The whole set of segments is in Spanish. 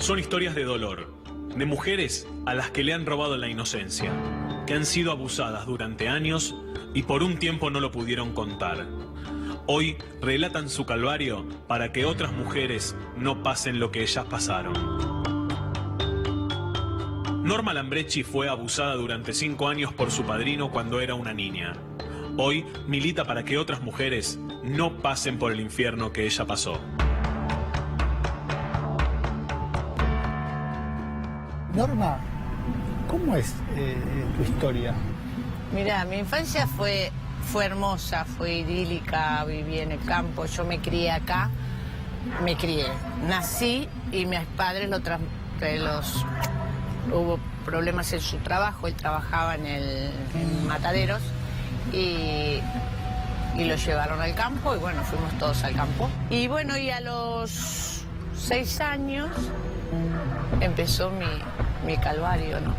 Son historias de dolor, de mujeres a las que le han robado la inocencia, que han sido abusadas durante años y por un tiempo no lo pudieron contar. Hoy relatan su calvario para que otras mujeres no pasen lo que ellas pasaron. Norma Lambrecci fue abusada durante 5 años por su padrino cuando era una niña. Hoy milita para que otras mujeres no pasen por el infierno que ella pasó. Norma, ¿cómo es tu historia? Mirá, mi infancia fue hermosa, fue idílica, viví en el campo, yo me crié acá, nací y mis padres hubo problemas en su trabajo, él trabajaba en mataderos y lo llevaron al campo y bueno, fuimos todos al campo. Y bueno, y a los 6 años empezó mi calvario, ¿no?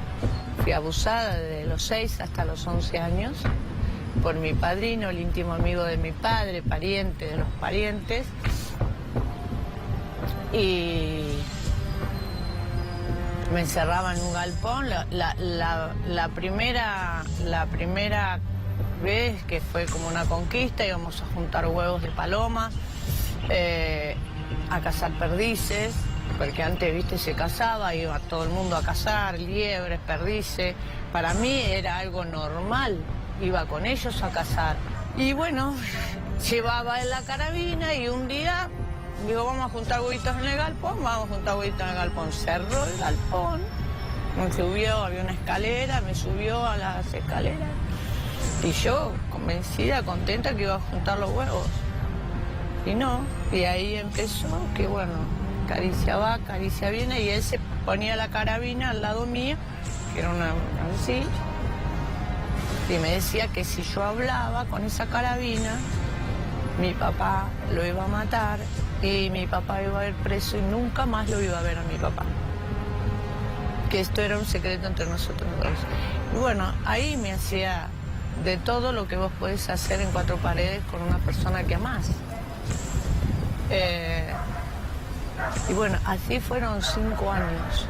Fui abusada desde los 6 hasta los 11 años por mi padrino, el íntimo amigo de mi padre, pariente de los parientes. Y me encerraba en un galpón. La primera vez que fue como una conquista, íbamos a juntar huevos de paloma, a cazar perdices. Porque antes, viste, se cazaba, iba todo el mundo a cazar, liebres, perdices. Para mí era algo normal, iba con ellos a cazar. Y bueno, llevaba en la carabina y un día, digo, vamos a juntar huevitos en el galpón, Cerró el galpón, me subió, había una escalera, me subió a las escaleras. Y yo, convencida, contenta que iba a juntar los huevos. Y no, y ahí empezó, que bueno, caricia va, caricia viene, y él se ponía la carabina al lado mío, que era una silla, y me decía que si yo hablaba con esa carabina, mi papá lo iba a matar y mi papá iba a ir preso y nunca más lo iba a ver a mi papá. Que esto era un secreto entre nosotros dos. Y bueno, ahí me hacía de todo lo que vos podés hacer en 4 paredes con una persona que amás. Y bueno, así fueron 5 años.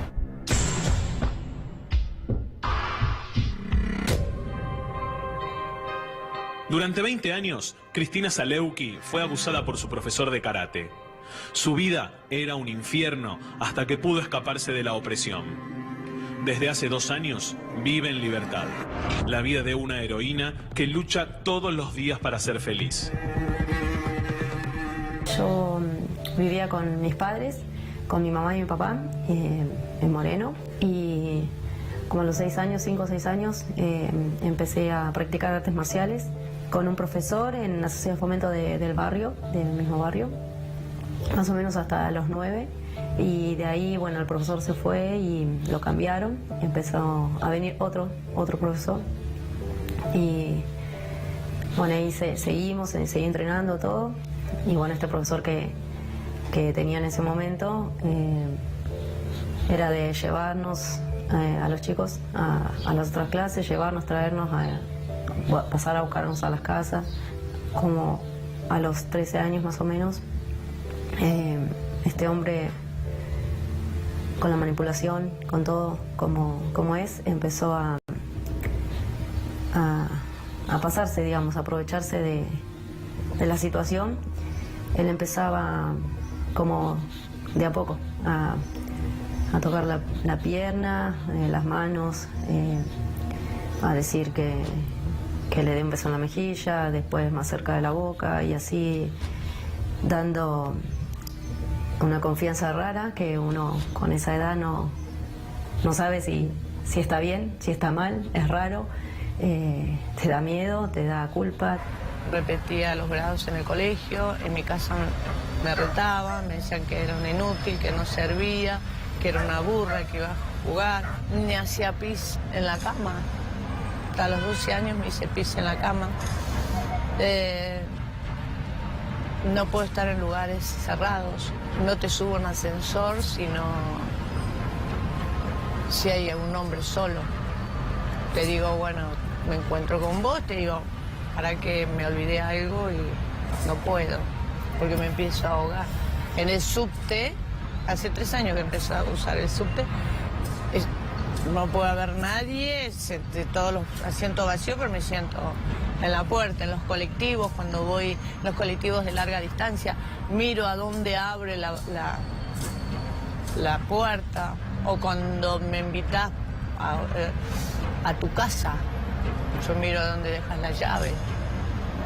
Durante 20 años, Cristina Saleuki fue abusada por su profesor de karate. Su vida era un infierno hasta que pudo escaparse de la opresión. Desde hace 2 años vive en libertad. La vida de una heroína que lucha todos los días para ser feliz. Yo vivía con mis padres, con mi mamá y mi papá, en Moreno, y como a los 5 o 6 años, empecé a practicar artes marciales con un profesor en la sociedad de fomento del barrio, del mismo barrio, más o menos hasta los 9, y de ahí, bueno, el profesor se fue y lo cambiaron, empezó a venir otro profesor, y bueno, ahí seguí entrenando todo, y bueno, este profesor que tenía en ese momento era de llevarnos a los chicos a las otras clases, llevarnos, traernos, pasar a buscarnos a las casas. Como a los 13 años más o menos, este hombre, con la manipulación, con todo como es, empezó a pasarse, digamos, a aprovecharse de la situación. Él empezaba como de a poco a tocar la pierna, las manos, a decir que le dé un beso en la mejilla, después más cerca de la boca, y así dando una confianza rara que uno con esa edad no sabe si está bien, si está mal, es raro, te da miedo, te da culpa. Repetía los grados en el colegio, en mi casa me retaban, me decían que era un inútil, que no servía, que era una burra, que iba a jugar. Me hacía pis en la cama. Hasta los 12 años me hice pis en la cama. No puedo estar en lugares cerrados. No te subo en ascensor si hay un hombre solo. Te digo, bueno, me encuentro con vos, te digo, para que me olvidé algo y no puedo, porque me empiezo a ahogar. En el subte hace 3 años que empecé a usar el subte. No puede haber nadie, todos los asientos vacíos, pero me siento en la puerta, en los colectivos, cuando voy en los colectivos de larga distancia, miro a dónde abre la puerta, o cuando me invitas a tu casa, yo miro a dónde dejas la llave.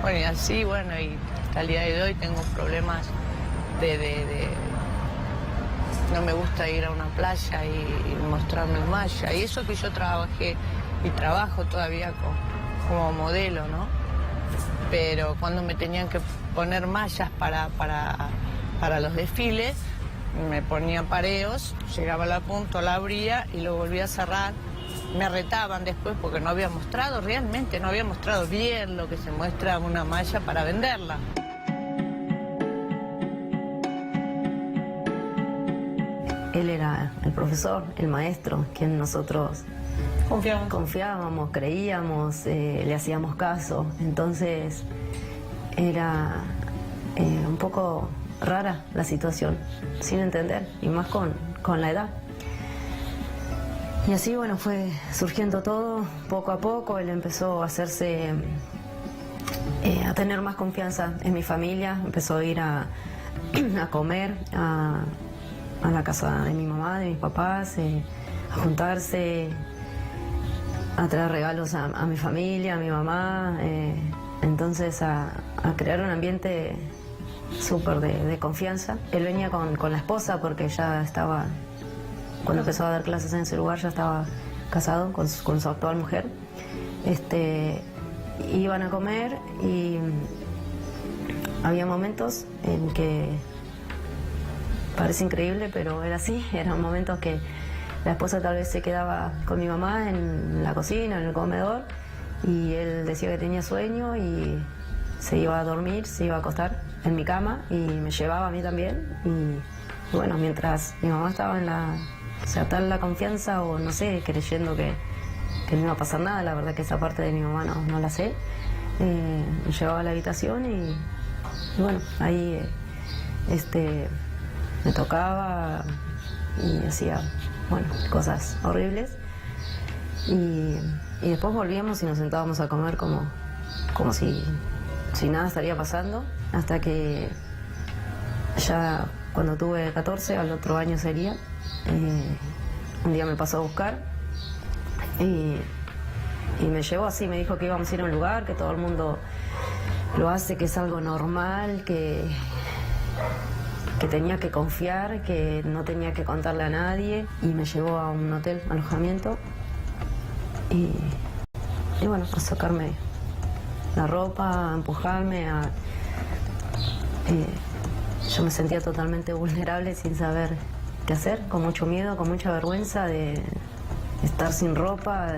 Bueno, y así, bueno, y hasta el día de hoy tengo problemas no me gusta ir a una playa y mostrarme en malla. Y eso que yo trabajé y trabajo todavía como modelo, ¿no? Pero cuando me tenían que poner mallas para los desfiles, me ponía pareos, llegaba a la punta, la abría y lo volvía a cerrar. Me retaban después porque no había mostrado, realmente no había mostrado bien lo que se muestra una malla para venderla. Él era el profesor, el maestro, quien nosotros confiábamos, creíamos, le hacíamos caso. Entonces era un poco rara la situación, sin entender, y más con la edad. Y así, bueno, fue surgiendo todo poco a poco. Él empezó a hacerse, a tener más confianza en mi familia, empezó a ir a comer, a la casa de mi mamá, de mis papás, a juntarse, a traer regalos a mi familia, a mi mamá, entonces a crear un ambiente súper de confianza. Él venía con la esposa porque ya estaba, cuando empezó a dar clases en ese lugar, ya estaba casado con su actual mujer. Iban a comer y había momentos en que, parece increíble, pero era así, eran momentos que la esposa tal vez se quedaba con mi mamá en la cocina, en el comedor, y él decía que tenía sueño y se iba a dormir, se iba a acostar en mi cama y me llevaba a mí también. Y bueno, mientras mi mamá estaba tal la confianza, o no sé, creyendo que no iba a pasar nada, la verdad que esa parte de mi mamá no la sé, me llevaba a la habitación y bueno, ahí me tocaba y hacía, bueno, cosas horribles. Y después volvíamos y nos sentábamos a comer como si nada estaría pasando, hasta que ya cuando tuve 14, al otro año sería, un día me pasó a buscar y me llevó así, me dijo que íbamos a ir a un lugar, que todo el mundo lo hace, que es algo normal, que tenía que confiar, que no tenía que contarle a nadie, y me llevó a un hotel, alojamiento, y bueno, a sacarme la ropa, a empujarme, yo me sentía totalmente vulnerable, sin saber qué hacer, con mucho miedo, con mucha vergüenza de estar sin ropa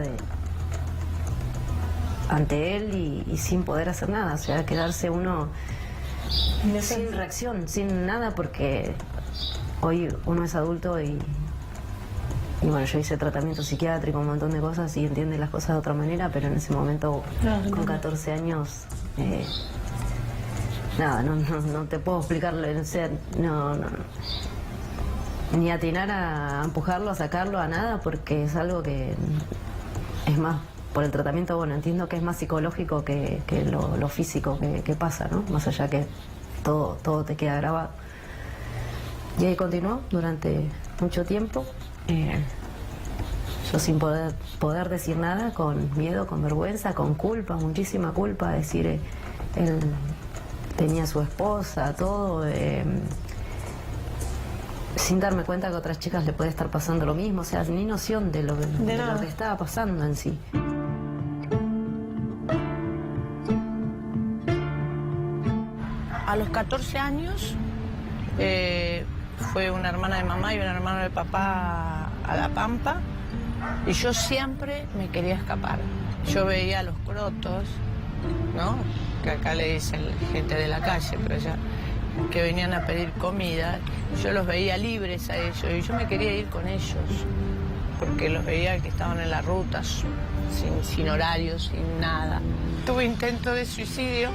ante él y sin poder hacer nada, o sea, quedarse uno sin reacción, sin nada, porque hoy uno es adulto y bueno, yo hice tratamiento psiquiátrico, un montón de cosas y entiende las cosas de otra manera, pero en ese momento, con 14 años, nada, no te puedo explicarlo, o sea, no, ni atinar a empujarlo, a sacarlo, a nada, porque es algo que es más, por el tratamiento, bueno, entiendo que es más psicológico que lo físico que pasa, ¿no? Más allá que todo te queda grabado. Y ahí continuó durante mucho tiempo, yo sin poder decir nada, con miedo, con vergüenza, con culpa, muchísima culpa, decir, él tenía su esposa, todo, sin darme cuenta que a otras chicas le puede estar pasando lo mismo, o sea, ni noción de lo que estaba pasando en sí. A los 14 años fue una hermana de mamá y una hermana de papá a La Pampa, y yo siempre me quería escapar. Yo veía a los crotos, ¿no?, que acá le dicen gente de la calle, pero ya que venían a pedir comida, yo los veía libres a ellos y yo me quería ir con ellos, porque los veía que estaban en la ruta, sin horario, sin nada. Tuve intento de suicidio,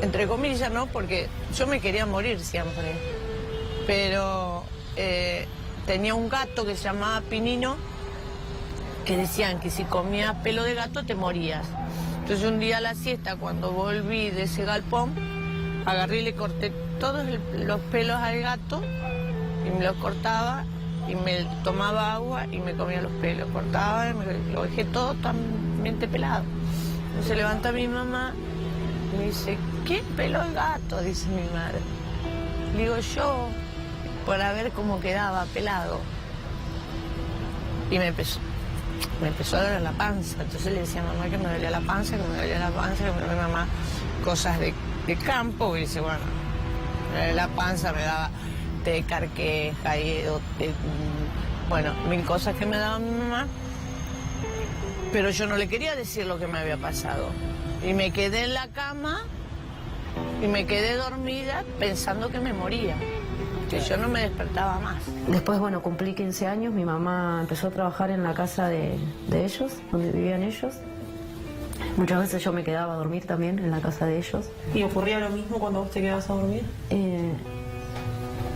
entre comillas, ¿no?, porque yo me quería morir siempre. pero tenía un gato que se llamaba Pinino, que decían que si comías pelo de gato te morías. Entonces un día a la siesta, cuando volví de ese galpón, agarré y le corté todos los pelos al gato y me los cortaba y me tomaba agua y me comía los pelos. Cortaba y lo dejé todo totalmente pelado. Se levanta mi mamá y me dice, ¿quién peló el gato?, dice mi madre. Le digo yo, para ver cómo quedaba pelado. Y me empezó a doler la panza. Entonces le decía a mamá que me dolía la panza, que me dolía la panza, que me dolía mamá cosas de campo. Y dice, bueno, me dolía la panza, me daba té, carqueja, bueno, 1000 cosas que me daba mi mamá. Pero yo no le quería decir lo que me había pasado. Y me quedé en la cama y me quedé dormida pensando que me moría, que yo no me despertaba más. Después, bueno, cumplí 15 años, mi mamá empezó a trabajar en la casa de ellos, donde vivían ellos. Muchas veces yo me quedaba a dormir también en la casa de ellos. ¿Y ocurría lo mismo cuando vos te quedabas a dormir?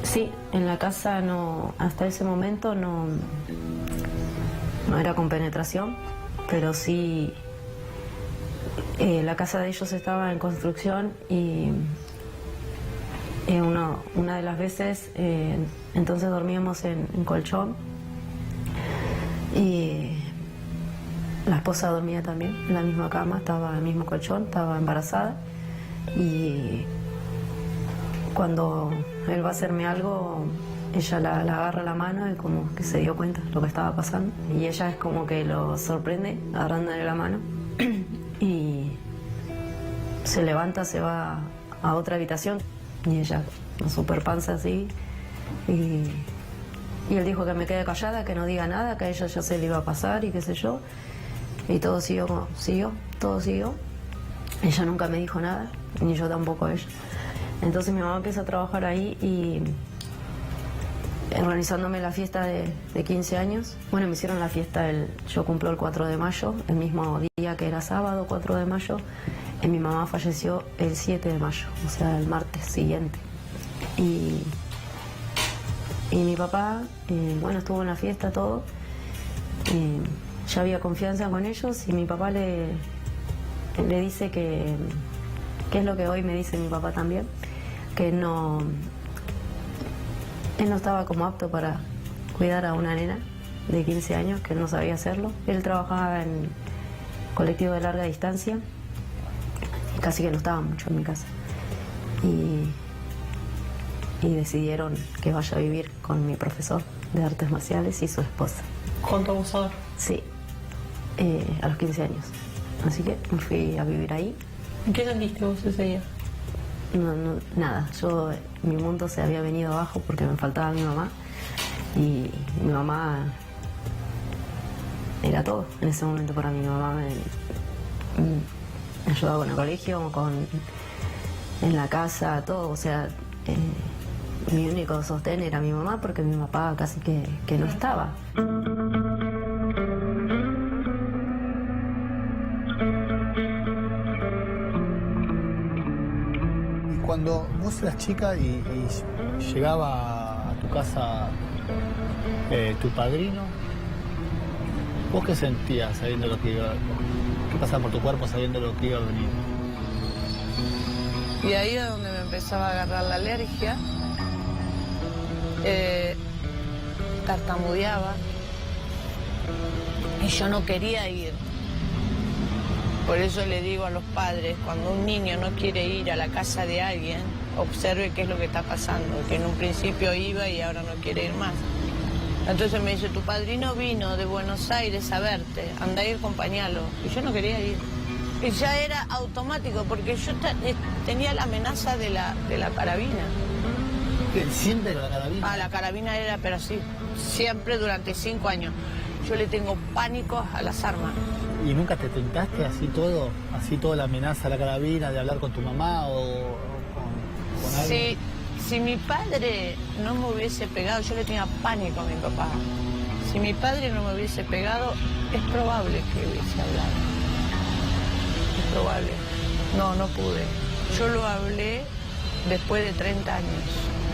Sí, en la casa no, hasta ese momento no era con penetración, pero sí la casa de ellos estaba en construcción y una de las veces entonces dormíamos en colchón y la esposa dormía también en la misma cama, estaba en el mismo colchón, estaba embarazada y cuando él va a hacerme algo, ella la agarra la mano y como que se dio cuenta de lo que estaba pasando. Y ella es como que lo sorprende agarrándole la mano y se levanta, se va a otra habitación y ella, una super panza así. Y él dijo que me quede callada, que no diga nada, que a ella ya se le iba a pasar y qué sé yo. Y todo siguió. Ella nunca me dijo nada, ni yo tampoco a ella. Entonces mi mamá empieza a trabajar ahí y organizándome la fiesta de 15 años. Bueno, me hicieron la fiesta, yo cumplo el 4 de mayo, el mismo día que era sábado, 4 de mayo, y mi mamá falleció el 7 de mayo, o sea, el martes siguiente. Y mi papá, bueno, estuvo en la fiesta, todo, ya había confianza con ellos y mi papá le dice que es lo que hoy me dice mi papá también, que él no estaba como apto para cuidar a una nena de 15 años, que él no sabía hacerlo. Él trabajaba en colectivo de larga distancia, casi que no estaba mucho en mi casa. Y decidieron que vaya a vivir con mi profesor de artes marciales y su esposa. ¿Con tu abusador? Sí, a los 15 años. Así que me fui a vivir ahí. ¿Qué sentiste vos ese día? Nada, mi mundo se había venido abajo porque me faltaba mi mamá y mi mamá era todo en ese momento para mí. Mi mamá me ayudaba con el colegio, en la casa, todo, o sea, mi único sostén era mi mamá porque mi papá casi que no estaba. Cuando vos eras chica y llegaba a tu casa tu padrino, ¿vos qué sentías sabiendo lo que iba? ¿Qué pasaba por tu cuerpo sabiendo lo que iba a venir? Y ahí es donde me empezaba a agarrar la alergia, tartamudeaba y yo no quería ir. Por eso le digo a los padres, cuando un niño no quiere ir a la casa de alguien, observe qué es lo que está pasando, que en un principio iba y ahora no quiere ir más. Entonces me dice, tu padrino vino de Buenos Aires a verte, anda a ir, acompañalo. Y yo no quería ir. Y ya era automático, porque yo tenía la amenaza de la carabina. ¿Siempre con la carabina? Ah, la carabina era, pero sí, siempre durante 5 años. Yo le tengo pánico a las armas. ¿Y nunca te tentaste así todo la amenaza a la carabina, de hablar con tu mamá o con alguien? Si mi padre no me hubiese pegado, yo le tenía pánico a mi papá. Si mi padre no me hubiese pegado, es probable que hubiese hablado. Es probable. No pude. Yo lo hablé después de 30 años.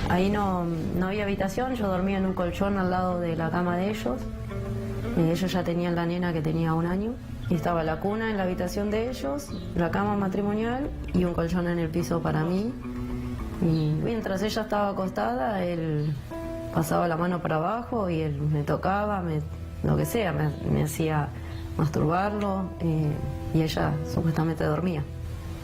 Ahí no había habitación, yo dormía en un colchón al lado de la cama de ellos. Ellos ya tenían la nena que tenía 1 año. Y estaba la cuna en la habitación de ellos, la cama matrimonial y un colchón en el piso para mí. Y mientras ella estaba acostada, él pasaba la mano para abajo y él me tocaba, lo que sea, me hacía masturbarlo y ella supuestamente dormía.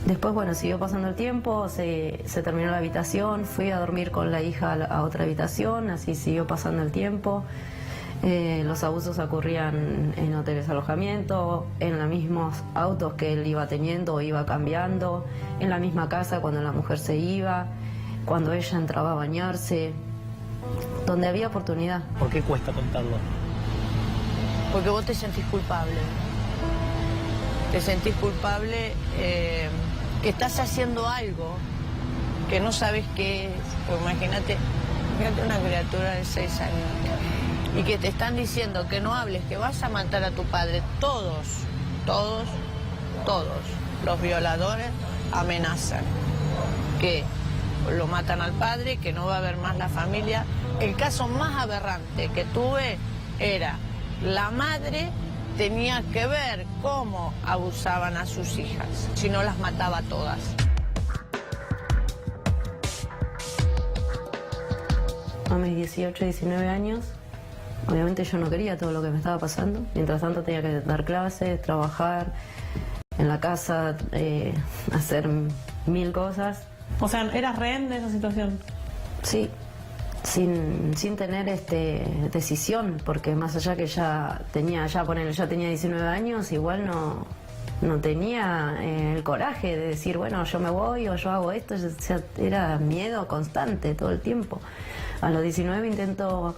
Después, bueno, siguió pasando el tiempo, se terminó la habitación, fui a dormir con la hija a otra habitación, así siguió pasando el tiempo. Los abusos ocurrían en hoteles de alojamiento, en los mismos autos que él iba teniendo o iba cambiando, en la misma casa cuando la mujer se iba, cuando ella entraba a bañarse, donde había oportunidad. ¿Por qué cuesta contarlo? Porque vos te sentís culpable. Te sentís culpable que estás haciendo algo que no sabes qué es. Pues imagínate una criatura de 6 años y que te están diciendo que no hables, que vas a matar a tu padre. Todos los violadores amenazan que lo matan al padre, que no va a haber más la familia. El caso más aberrante que tuve era la madre tenía que ver cómo abusaban a sus hijas, si no las mataba a todas. A mis 18, 19 años, obviamente yo no quería todo lo que me estaba pasando. Mientras tanto tenía que dar clases, trabajar en la casa, hacer 1000 cosas. O sea, ¿eras rehén de esa situación? Sí, sin tener decisión, porque más allá que ya tenía 19 años, igual no tenía el coraje de decir, bueno, yo me voy o yo hago esto. O sea, era miedo constante todo el tiempo. A los 19 intento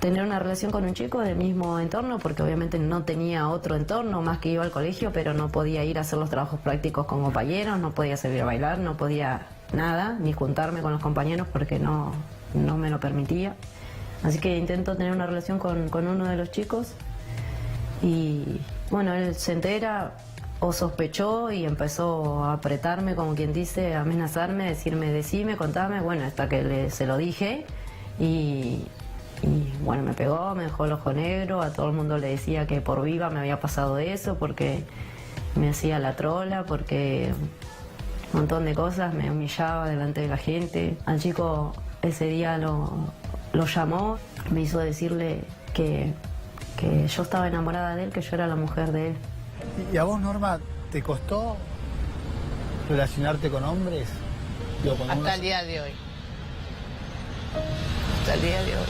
tener una relación con un chico del mismo entorno, porque obviamente no tenía otro entorno más que iba al colegio, pero no podía ir a hacer los trabajos prácticos con compañeros, no podía salir a bailar, no podía nada, ni juntarme con los compañeros porque no me lo permitía. Así que intento tener una relación con uno de los chicos y bueno, él se entera o sospechó y empezó a apretarme, como quien dice, a amenazarme, decirme, decime, contame, bueno, hasta que se lo dije y bueno, me pegó, me dejó el ojo negro, a todo el mundo le decía que por viva me había pasado eso, porque me hacía la trola, porque un montón de cosas, me humillaba delante de la gente. Al chico ese día lo llamó, me hizo decirle que yo estaba enamorada de él, que yo era la mujer de él. ¿Y a vos, Norma, te costó relacionarte con hombres? Digo, con Hasta unos- el día de hoy. Hasta el día de hoy.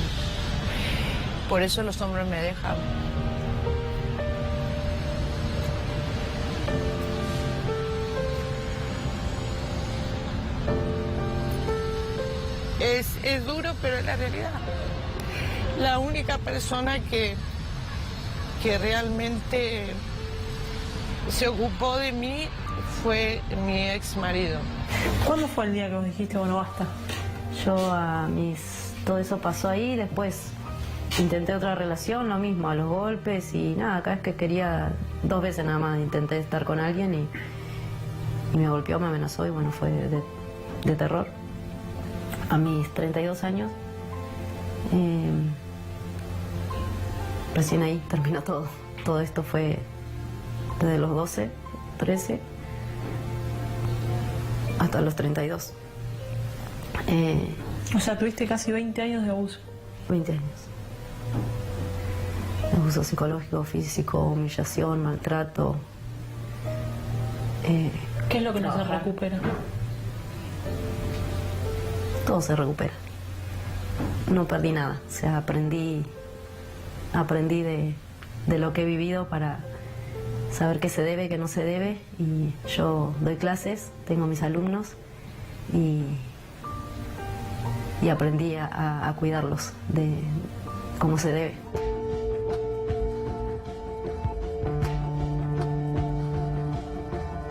Por eso los hombres me dejan. Es duro, pero es la realidad. La única persona que realmente se ocupó de mí fue mi ex marido. ¿Cuándo fue el día que vos dijiste, bueno, basta? Todo eso pasó ahí, después intenté otra relación, lo mismo, a los golpes y nada, cada vez que quería, 2 veces nada más intenté estar con alguien y me golpeó, me amenazó y bueno, fue de terror. A mis 32 años, recién ahí terminó todo. Todo esto fue desde los 12, 13 hasta los 32. O sea, tuviste casi 20 años de abuso. 20 años. Abuso psicológico, físico, humillación, maltrato. ¿Qué es lo que no se recupera? Todo se recupera. No perdí nada. O sea, aprendí de lo que he vivido para saber qué se debe, qué no se debe. Y yo doy clases, tengo mis alumnos y aprendí a cuidarlos de cómo se debe.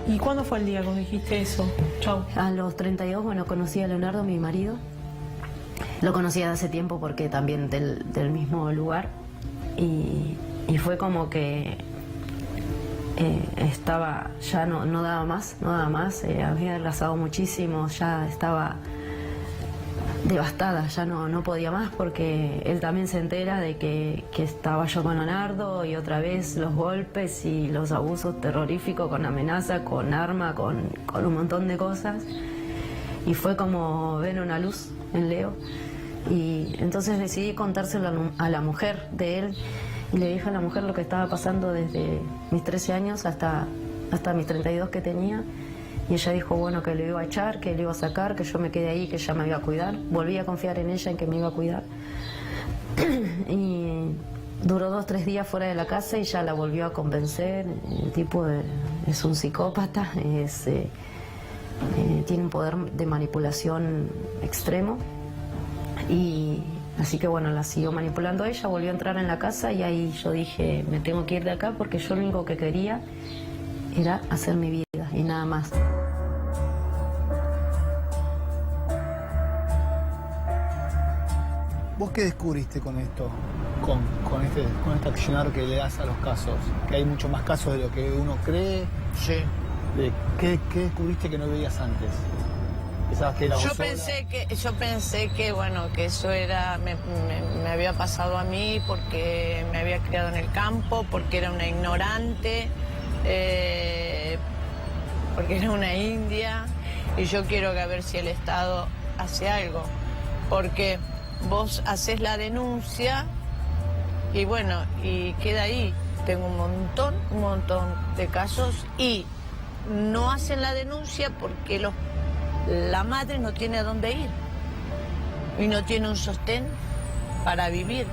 ¿Y cuándo fue el día que vos dijiste eso? Chau. A los 32, bueno, conocí a Leonardo, mi marido. Lo conocía de hace tiempo porque también del mismo lugar. Y fue como que estaba, ya no daba más, había adelgazado muchísimo, ya estaba devastada, ya no podía más porque él también se entera de que estaba yo con Leonardo y otra vez los golpes y los abusos terroríficos con amenaza, con arma, con un montón de cosas. Y fue como ver una luz en Leo. Y entonces decidí contárselo a la mujer de él y le dije a la mujer lo que estaba pasando desde mis 13 años hasta mis 32 que tenía. Y ella dijo, bueno, que lo iba a echar, que lo iba a sacar, que yo me quedé ahí, que ella me iba a cuidar. Volví a confiar en ella, en que me iba a cuidar. Y duró 2 o 3 días fuera de la casa y ya la volvió a convencer. El tipo es un psicópata, tiene un poder de manipulación extremo. Y así que bueno, la siguió manipulando ella, volvió a entrar en la casa y ahí yo dije, me tengo que ir de acá porque yo lo único que quería era hacer mi vida y nada más. ¿Vos qué descubriste con esto? Con este accionar que le das a los casos? Que hay mucho más casos de lo que uno cree. Sí. ¿Qué descubriste que no veías antes? ¿Pensabas que era vos Yo sola? pensé que bueno, que eso era me había pasado a mí porque me había criado en el campo, porque era una ignorante, porque era una india, y yo quiero que a ver si el Estado hace algo, porque vos haces la denuncia y bueno, y queda ahí. Tengo un montón de casos y no hacen la denuncia porque la madre no tiene a dónde ir y no tiene un sostén para vivir.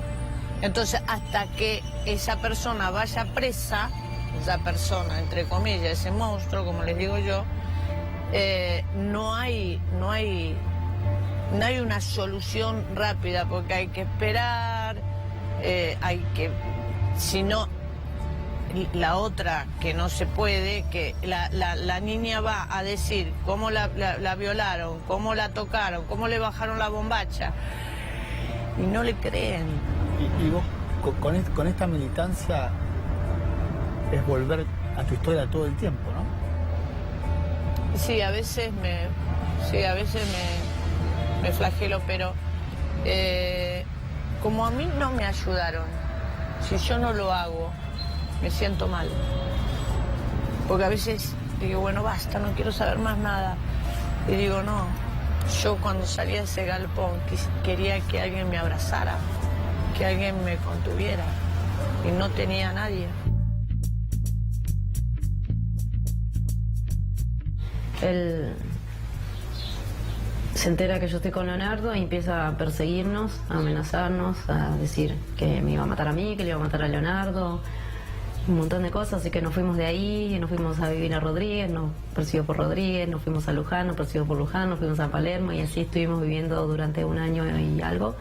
Entonces, hasta que esa persona vaya presa, esa persona, entre comillas, ese monstruo, como les digo yo, no hay una solución rápida porque hay que esperar, si no, la otra que no se puede, que la niña va a decir cómo la violaron, cómo la tocaron, cómo le bajaron la bombacha y no le creen. Y vos con esta militancia es volver a tu historia todo el tiempo, ¿no? Sí, a veces me flagelo, pero como a mí no me ayudaron, si yo no lo hago, me siento mal. Porque a veces digo, bueno, basta, no quiero saber más nada. Y digo, no, yo cuando salí de ese galpón quería que alguien me abrazara, que alguien me contuviera. Y no tenía a nadie. Él se entera que yo estoy con Leonardo y empieza a perseguirnos, a amenazarnos, a decir que me iba a matar a mí, que le iba a matar a Leonardo, un montón de cosas. Así que nos fuimos de ahí, nos fuimos a vivir a Rodríguez, nos persiguió por Rodríguez, nos fuimos a Luján, nos persiguió por Luján, nos fuimos a Palermo y así estuvimos viviendo durante 1 año y algo,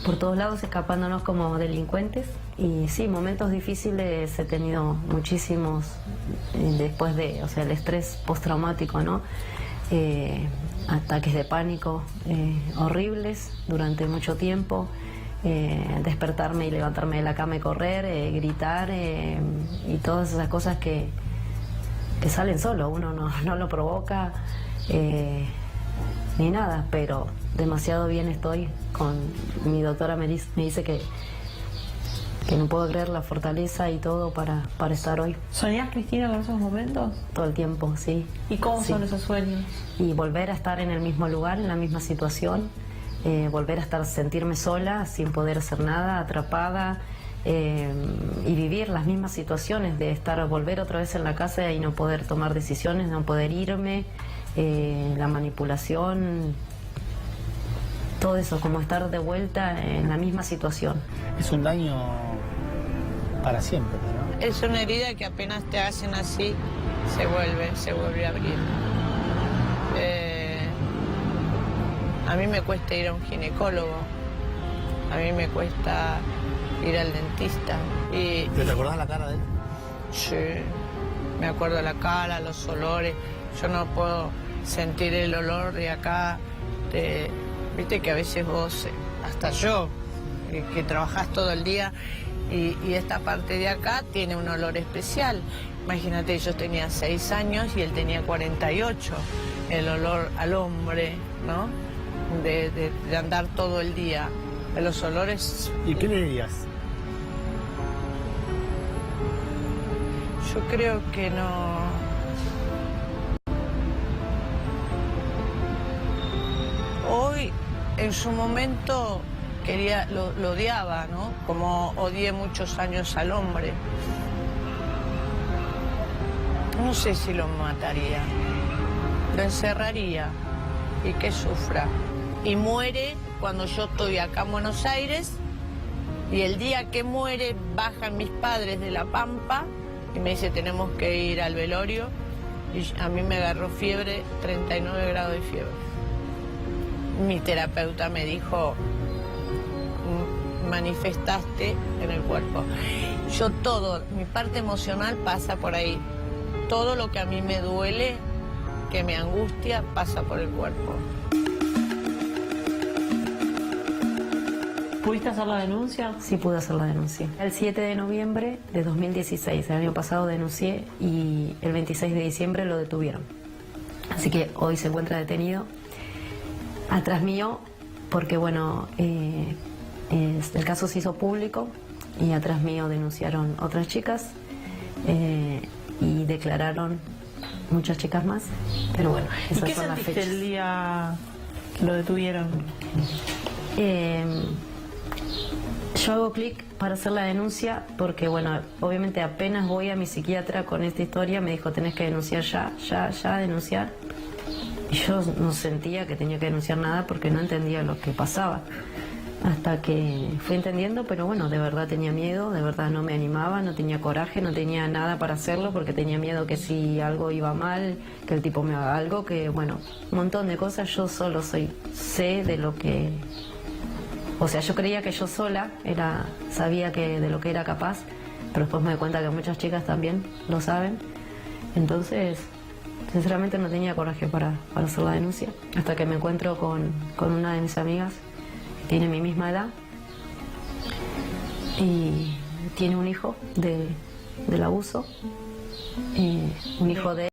por todos lados escapándonos como delincuentes. Y sí, momentos difíciles he tenido muchísimos después de, o sea, el estrés postraumático, ¿no? Ataques de pánico horribles durante mucho tiempo, despertarme y levantarme de la cama y correr, gritar y todas esas cosas que salen solo, uno no lo provoca ni nada, pero demasiado bien estoy. Mi doctora me dice que no puedo creer la fortaleza y todo para estar hoy. ¿Soñás, Cristina, con esos momentos? Todo el tiempo, sí. ¿Y cómo Sí. son esos sueños? Y volver a estar en el mismo lugar, en la misma situación, volver a sentirme sola, sin poder hacer nada, atrapada, y vivir las mismas situaciones de volver otra vez en la casa y no poder tomar decisiones, no poder irme, la manipulación, todo eso, como estar de vuelta en la misma situación. Es un daño para siempre, ¿no? Es una herida que apenas te hacen así, se vuelve a abrir. A mí me cuesta ir a un ginecólogo, a mí me cuesta ir al dentista. ¿Te acordás la cara de él? Sí, me acuerdo la cara, los olores. Yo no puedo sentir el olor de acá. Viste que a veces vos, hasta yo, que trabajás todo el día, y esta parte de acá tiene un olor especial. Imagínate, yo tenía 6 años y él tenía 48. El olor al hombre, ¿no? de andar todo el día. Los olores... ¿Y qué le dirías? Yo creo que no... Hoy, en su momento, lo odiaba, ¿no? Como odié muchos años al hombre. No sé si lo mataría. Lo encerraría y que sufra. Y muere cuando yo estoy acá en Buenos Aires, y el día que muere bajan mis padres de La Pampa y me dice tenemos que ir al velorio, y a mí me agarró fiebre, 39 grados de fiebre. Mi terapeuta me dijo, manifestaste en el cuerpo. Yo todo, mi parte emocional pasa por ahí. Todo lo que a mí me duele, que me angustia, pasa por el cuerpo. ¿Pudiste hacer la denuncia? Sí, pude hacer la denuncia. El 7 de noviembre de 2016, el año pasado denuncié y el 26 de diciembre lo detuvieron. Así que hoy se encuentra detenido atrás mío porque, bueno, el caso se hizo público y atrás mío denunciaron otras chicas y declararon muchas chicas más. Pero bueno, ¿Y esas qué son las sentiste fechas. el día que lo detuvieron? Yo hago clic para hacer la denuncia porque, bueno, obviamente apenas voy a mi psiquiatra con esta historia, me dijo tenés que denunciar ya, denunciar. Y yo no sentía que tenía que denunciar nada porque no entendía lo que pasaba. Hasta que fui entendiendo, pero bueno, de verdad tenía miedo, de verdad no me animaba, no tenía coraje, no tenía nada para hacerlo porque tenía miedo que si algo iba mal, que el tipo me haga algo, que bueno, un montón de cosas. Yo solo sé de lo que... O sea, yo creía que yo sola sabía de lo que era capaz, pero después me di cuenta que muchas chicas también lo saben. Entonces, sinceramente no tenía coraje para hacer la denuncia. Hasta que me encuentro con una de mis amigas, que tiene mi misma edad, y tiene un hijo del abuso, un hijo de